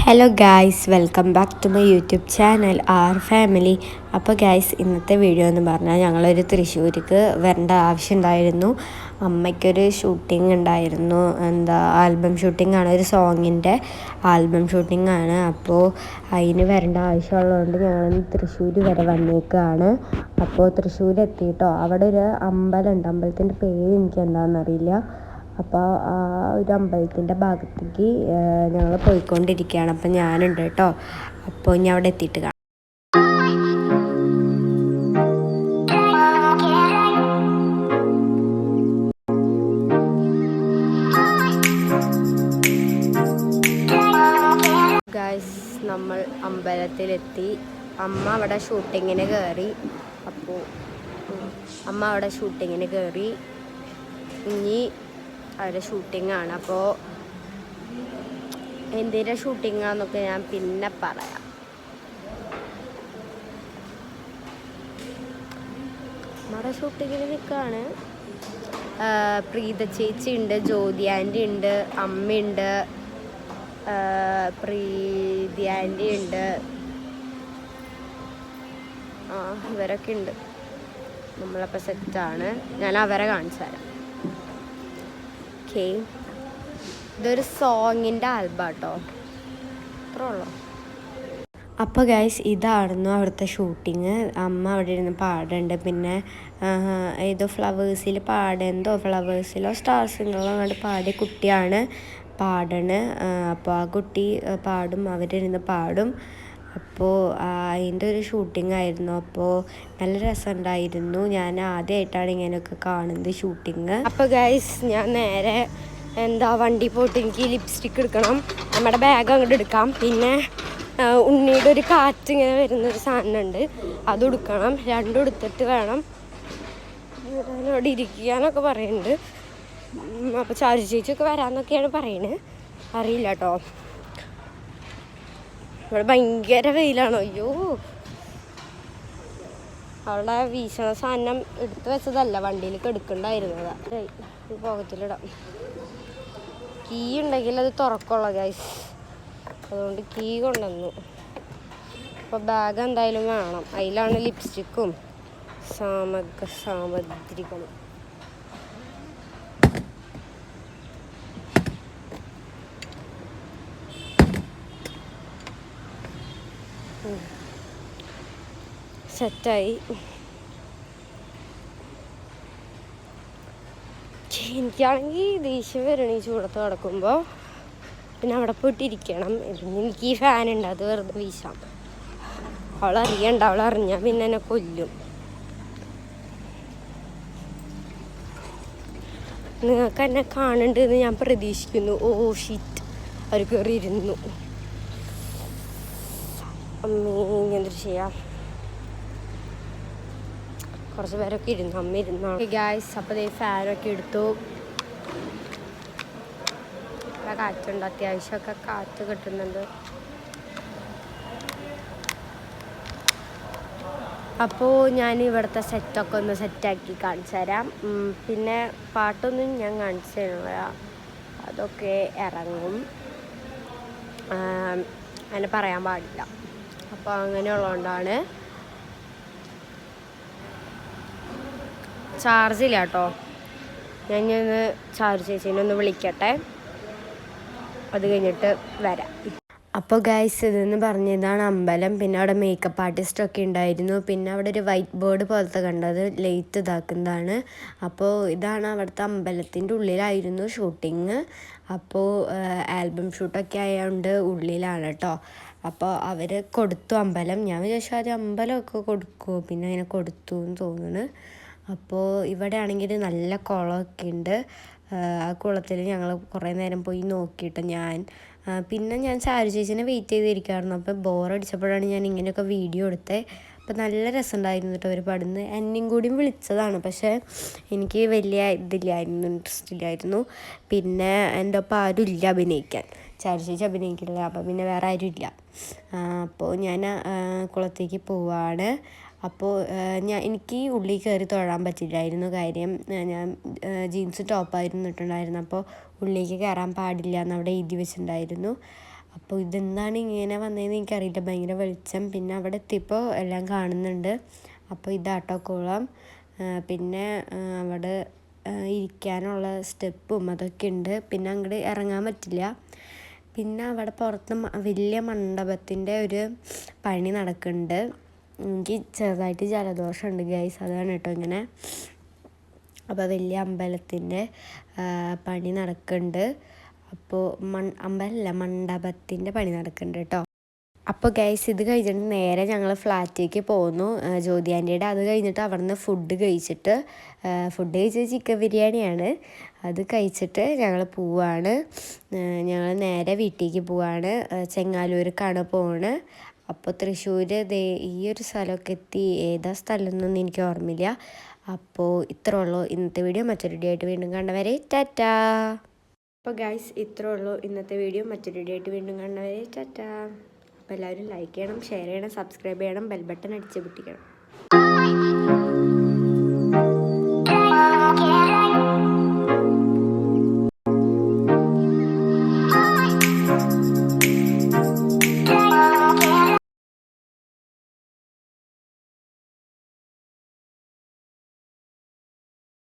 Hello guys, welcome back to my YouTube channel our family. അപ്പോൾ guys, ഇന്നത്തെ video എന്ന് പറഞ്ഞാൽ ഞങ്ങളൊരു തൃശ്ശൂർക്ക് വരേണ്ട ആവശ്യമുണ്ടായിരുന്നു. അമ്മയ്ക്കൊരു ഷൂട്ടിംഗ് ഉണ്ടായിരുന്നു. ആൽബം ഷൂട്ടിംഗ് ആണ്, ഒരു സോങ്ങിൻ്റെ ആൽബം ഷൂട്ടിംഗ് ആണ്. അപ്പോൾ അതിന് വരേണ്ട ആവശ്യമുള്ളതുകൊണ്ട് ഞങ്ങൾ തൃശ്ശൂർ വരെ വന്നേക്കാണ്. അപ്പോൾ തൃശ്ശൂർ എത്തിയിട്ടോ, അവിടെ ഒരു അമ്പലമുണ്ട്. അമ്പലത്തിൻ്റെ പേര് എനിക്ക് എന്താണെന്നറിയില്ല. അപ്പോൾ ആ ഒരു അമ്പലത്തിൻ്റെ ഭാഗത്തേക്ക് ഞങ്ങൾ പോയിക്കൊണ്ടിരിക്കുകയാണ്. അപ്പം ഞാനുണ്ട് കേട്ടോ. അപ്പോൾ ഞാൻ അവിടെ എത്തിയിട്ട് കാണാം. ഗായ്സ്, നമ്മൾ അമ്പലത്തിലെത്തി. അമ്മ അവിടെ ഷൂട്ടിങ്ങിന് കയറി. ഇനി അവരുടെ ഷൂട്ടിങ്ങാണ്. അപ്പോൾ എന്തിൻ്റെ ഷൂട്ടിങ്ങാന്നൊക്കെ ഞാൻ പിന്നെ പറയാം. നമ്മുടെ ഷൂട്ടിങ്ങിന് നിൽക്കുകയാണ്. പ്രീത ചേച്ചി ഉണ്ട്, ജ്യോതി ആൻറ്റി ഉണ്ട്, അമ്മയുണ്ട്, പ്രീതി ആൻറ്റി ഉണ്ട്, ഇവരൊക്കെ ഉണ്ട്. നമ്മളപ്പോൾ സെറ്റാണ്. ഞാൻ അവരെ കാണിച്ചു തരാം. ഓക്കെ, ഇതൊരു സോങ്ങിൻ്റെ ആൽബാട്ടോ, അത്രേ ഉള്ളൂ. അപ്പോൾ ഗൈസ്, ഇതായിരുന്നു അവിടുത്തെ ഷൂട്ടിങ്. അമ്മ അവിടെ ഇരുന്ന് പാടുന്നുണ്ട്. പിന്നെ ഏതോ ഫ്ലവേഴ്സിലോ സ്റ്റാർ സിംഗറിലോ അങ്ങോട്ട് പാടിയ കുട്ടിയാണ് പാടണ്. അപ്പോൾ ആ കുട്ടി പാടും, അവരിരുന്ന് പാടും. അപ്പോൾ അതിൻ്റെ ഒരു ഷൂട്ടിംഗ് ആയിരുന്നു. അപ്പോൾ നല്ല രസമുണ്ടായിരുന്നു. ഞാൻ ആദ്യമായിട്ടാണ് ഇങ്ങനെയൊക്കെ കാണുന്നത് ഷൂട്ടിങ്. അപ്പോൾ ഗൈസ്, ഞാൻ നേരെ വണ്ടി പോയിട്ട് എനിക്ക് ലിപ്സ്റ്റിക്ക് എടുക്കണം. നമ്മുടെ ബാഗ് അങ്ങോട്ട് എടുക്കാം. പിന്നെ ഉണ്ണിയുടെ ഒരു കാറ്റ് ഇങ്ങനെ വരുന്നൊരു സാധനമുണ്ട്, അതും എടുക്കണം. രണ്ടും എടുത്തിട്ട് വേണം അവിടെ ഇരിക്കാനൊക്കെ പറയുന്നുണ്ട്. അപ്പോൾ ചാരു ചേച്ചിയൊക്കെ വരാമെന്നൊക്കെയാണ് പറയുന്നത്. അറിയില്ല കേട്ടോ. ഇവിടെ ഭയങ്കര വെയിലാണ്. അയ്യോ, അവളുടെ വീശണ സാധനം എടുത്തു വെച്ചതല്ല, വണ്ടിയിലേക്ക് എടുക്കണ്ടായിരുന്നതാ. പോകത്തിലിടാം. കീ ഉണ്ടെങ്കിൽ അത് തുറക്കുള്ളൂ ഗൈസ്, അതുകൊണ്ട് കീ കൊണ്ടുവന്നു. അപ്പോൾ ബാഗ് എന്തായാലും വേണം. അതിലാണ് ലിപ്സ്റ്റിക്കും സാമഗ്രികളും. സെറ്റായി. എനിക്കാണെങ്കിൽ ദേഷ്യം വരണം ഈ ചൂടത്ത് കിടക്കുമ്പോൾ. പിന്നെ അവിടെ പോയിട്ടിരിക്കണം. പിന്നെ എനിക്ക് ഈ ഫാനുണ്ട്, അത് വെറുതെ വീശാം. അവളറിഞ്ഞാൽ പിന്നെ എന്നെ കൊല്ലും. നിങ്ങൾക്ക് എന്നെ കാണുന്നുണ്ടെന്ന് ഞാൻ പ്രതീക്ഷിക്കുന്നു. ഓ ഷിറ്റ്, അവർ കയറിയിരുന്നു. അമ്മേ, എന്തൊരു ചെയ്യാം. കുറച്ച് പേരൊക്കെ ഇരുന്നു, അമ്മ ഇരുന്നു. ഗായ്സ്, അപ്പോൾ ഫാനൊക്കെ എടുത്തു. കാറ്റുണ്ട്, അത്യാവശ്യമൊക്കെ കാറ്റ് കിട്ടുന്നുണ്ട്. അപ്പോൾ ഞാൻ ഇവിടുത്തെ സെറ്റൊക്കെ ഒന്ന് സെറ്റാക്കി കാണിച്ചു തരാം. പിന്നെ പാട്ടൊന്നും ഞാൻ കാണിച്ചു തരില്ല, അതൊക്കെ ഇറങ്ങും, അങ്ങനെ പറയാൻ പാടില്ല. അപ്പോൾ അങ്ങനെയുള്ളതുകൊണ്ടാണ്. ചാർജില്ല കേട്ടോ. ഞാനൊന്ന് ചാർജ് ചേച്ചീനൊന്ന് വിളിക്കട്ടെ, അത് കഴിഞ്ഞിട്ട് വരാം. അപ്പോൾ ഗൈസ്, ഇതെന്ന് പറഞ്ഞതാണ് അമ്പലം. പിന്നെ അവിടെ മേക്കപ്പ് ആർട്ടിസ്റ്റൊക്കെ ഉണ്ടായിരുന്നു. പിന്നെ അവിടെ ഒരു വൈറ്റ് ബോർഡ് പോലത്തെ കണ്ടത് ലൈറ്റ് ഇതാക്കുന്നതാണ്. അപ്പോൾ ഇതാണ് അവിടുത്തെ അമ്പലത്തിൻ്റെ ഉള്ളിലായിരുന്നു ഷൂട്ടിങ്. അപ്പോൾ ആൽബം ഷൂട്ടൊക്കെ ആയതുകൊണ്ട് ഉള്ളിലാണ് കേട്ടോ. അപ്പോൾ അവർ കൊടുത്തു അമ്പലം. ഞാൻ വിചാരിച്ചു ആദ്യം അമ്പലമൊക്കെ കൊടുക്കുമോ, പിന്നെ അങ്ങനെ കൊടുത്തു എന്ന് തോന്നുന്നു. അപ്പോൾ ഇവിടെ ആണെങ്കിൽ നല്ല കുളമൊക്കെ ഉണ്ട്. ആ കുളത്തിൽ ഞങ്ങൾ കുറേ നേരം പോയി നോക്കിയിട്ട് പിന്നെ ഞാൻ ചാരു ചേച്ചിനെ വെയിറ്റ് ചെയ്തിരിക്കുകയായിരുന്നു. അപ്പോൾ ബോറടിച്ചപ്പോഴാണ് ഞാൻ ഇങ്ങനെയൊക്കെ വീഡിയോ എടുത്തത്. അപ്പോൾ നല്ല രസമുണ്ടായിരുന്നു കേട്ടോ അവർ പാടുന്നത്. എന്നെയും കൂടിയും വിളിച്ചതാണ്, പക്ഷേ എനിക്ക് വലിയ ഇൻട്രസ്റ്റ് ഇല്ലായിരുന്നു. പിന്നെ എൻ്റെ ഒപ്പം ആരും ഇല്ല അഭിനയിക്കാൻ. ചാരു ചേച്ചി അഭിനയിക്കില്ല, അപ്പോൾ പിന്നെ വേറെ ആരും ഇല്ല. അപ്പോൾ ഞാൻ കുളത്തേക്ക് പോവാണ്. അപ്പോൾ എനിക്ക് ഉള്ളിൽ കയറി തൊഴാൻ പറ്റില്ലായിരുന്നു. കാര്യം ഞാൻ ജീൻസ് ടോപ്പായിരുന്നു ഇട്ടിട്ടുണ്ടായിരുന്നു. അപ്പോൾ ഉള്ളിലേക്ക് കയറാൻ പാടില്ല എന്നവിടെ എഴുതി വെച്ചിട്ടുണ്ടായിരുന്നു. അപ്പോൾ ഇതെന്താണ് ഇങ്ങനെ വന്നതെന്ന് എനിക്കറിയില്ല, ഭയങ്കര വെളിച്ചം. പിന്നെ അവിടെ എത്തിയപ്പോൾ എല്ലാം കാണുന്നുണ്ട്. അപ്പോൾ ഇതാട്ടോ കുളം. പിന്നെ അവിടെ ഇരിക്കാനുള്ള സ്റ്റെപ്പും അതൊക്കെ ഉണ്ട്. പിന്നെ അങ്ങോട്ട് ഇറങ്ങാൻ പറ്റില്ല. പിന്നെ അവിടെ പുറത്ത് വലിയ മണ്ഡപത്തിൻ്റെ ഒരു പണി നടക്കുന്നുണ്ട്. എനിക്ക് ചെറുതായിട്ട് ജലദോഷമുണ്ട് ഗൈസ്, അതാണ് കേട്ടോ ഇങ്ങനെ. അപ്പോൾ വലിയ അമ്പലത്തിൻ്റെ പണി നടക്കുന്നുണ്ട്. അപ്പോൾ അമ്പലമല്ല, മണ്ഡപത്തിൻ്റെ പണി നടക്കുന്നുണ്ട് കേട്ടോ. അപ്പോൾ ഗൈസ് ഇത് കഴിഞ്ഞിട്ട് നേരെ ഞങ്ങൾ ഫ്ലാറ്റിലേക്ക് പോന്നു, ജ്യോതി ആൻറ്റിയുടെ. അത് കഴിഞ്ഞിട്ട് അവിടുന്ന് ഫുഡ് കഴിച്ചിട്ട് ചിക്കൻ ബിരിയാണിയാണ്. അത് കഴിച്ചിട്ട് ഞങ്ങൾ പോവാണ്. ഞങ്ങൾ നേരെ വീട്ടിലേക്ക് പോവാണ്. ചെങ്ങാലൂർക്കാണ് പോണ്. അപ്പോൾ തൃശ്ശൂർ ഈ ഒരു സ്ഥലമൊക്കെ എത്തി. ഏതാ സ്ഥലം എന്നൊന്നും എനിക്ക് ഓർമ്മയില്ല. അപ്പോൾ ഇത്രേ ഉള്ളൂ ഇന്നത്തെ വീഡിയോ. മറ്റൊരു വീഡിയോ ആയിട്ട് വീണ്ടും കണ്ടവരെ ടാറ്റാ. അപ്പോൾ ഗൈസ് ഇത്രേ ഉള്ളൂ ഇന്നത്തെ വീഡിയോ. മറ്റൊരു വീഡിയോ ആയിട്ട് വീണ്ടും കണ്ടവരെ ടാറ്റാ. അപ്പോൾ എല്ലാവരും ലൈക്ക് ചെയ്യണം, ഷെയർ ചെയ്യണം, സബ്സ്ക്രൈബ് ചെയ്യണം, ബെൽ ബട്ടൺ അടിച്ച് പൊട്ടിക്കണം.